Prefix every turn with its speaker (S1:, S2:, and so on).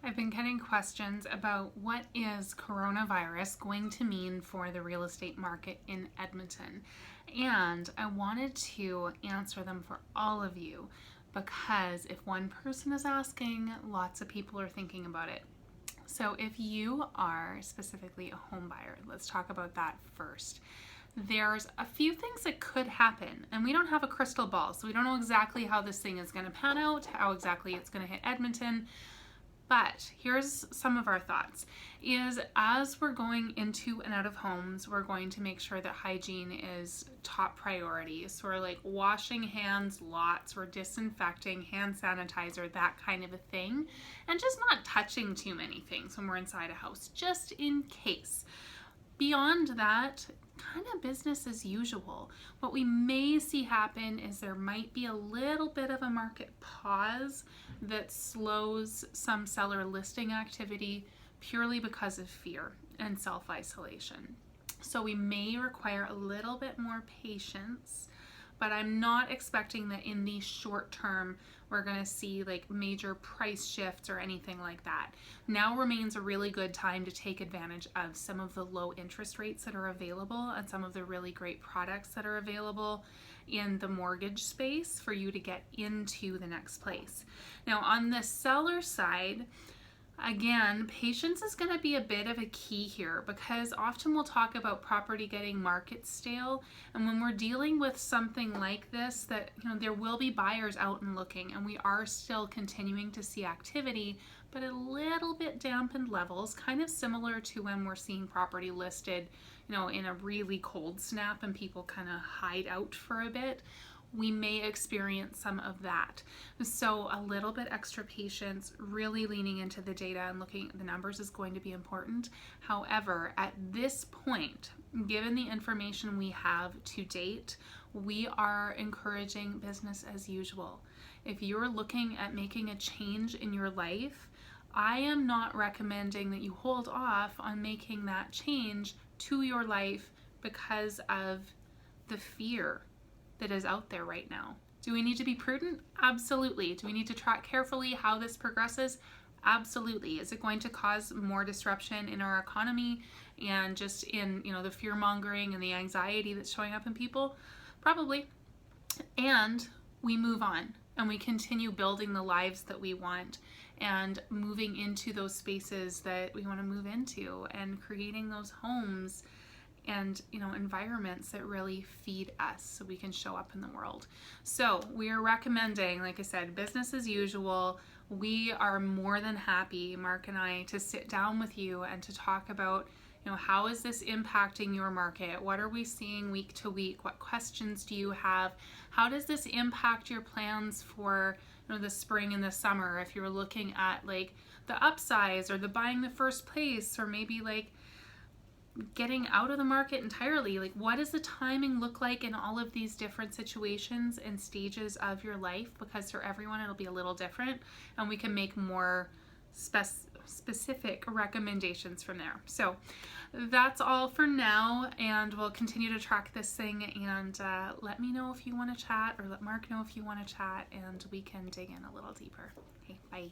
S1: I've been getting questions about what is coronavirus going to mean for the real estate market in Edmonton. And I wanted to answer them for all of you because if one person is asking, lots of people are thinking about it. So if you are specifically a home buyer, let's talk about that first. There's a few things that could happen, and we don't have a crystal ball, so we don't know exactly how this thing is going to pan out, how exactly it's going to hit Edmonton. But here's some of our thoughts, is as we're going into and out of homes, we're going to make sure that hygiene is top priority. So we're like washing hands lots, we're disinfecting, hand sanitizer, that kind of a thing. And just not touching too many things when we're inside a house, just in case. Beyond that, kind of business as usual. What we may see happen is there might be a little bit of a market pause that slows some seller listing activity purely because of fear and self-isolation. So we may require a little bit more patience, but I'm not expecting that in the short term we're going to see like major price shifts or anything like that. Now remains a really good time to take advantage of some of the low interest rates that are available and some of the really great products that are available in the mortgage space for you to get into the next place. Now on the seller side, again, patience is going to be a bit of a key here because often we'll talk about property getting market stale, and when we're dealing with something like this, that there will be buyers out and looking, and we are still continuing to see activity, but a little bit dampened levels, kind of similar to when we're seeing property listed, in a really cold snap and people kind of hide out for a bit. We may experience some of that. So a little bit extra patience, really leaning into the data and looking at the numbers is going to be important. However, at this point, given the information we have to date, we are encouraging business as usual. If you're looking at making a change in your life, I am not recommending that you hold off on making that change to your life because of the fear that is out there right now. Do we need to be prudent? Absolutely. Do we need to track carefully how this progresses? Absolutely. Is it going to cause more disruption in our economy and just in, the fear mongering and the anxiety that's showing up in people? Probably. And we move on and we continue building the lives that we want and moving into those spaces that we want to move into and creating those homes and environments that really feed us so we can show up in the world. So we are recommending, like I said, business as usual. We are more than happy, Mark and I, to sit down with you and to talk about how is this impacting your market? What are we seeing week to week? What questions do you have? How does this impact your plans for the spring and the summer? If you're looking at like the upsize or the buying the first place, or maybe like getting out of the market entirely, like what does the timing look like in all of these different situations and stages of your life? Because for everyone it'll be a little different, and we can make more specific recommendations from there. So that's all for now, and we'll continue to track this thing, and let me know if you want to chat, or let Mark know if you want to chat, and we can dig in a little deeper. Okay, bye.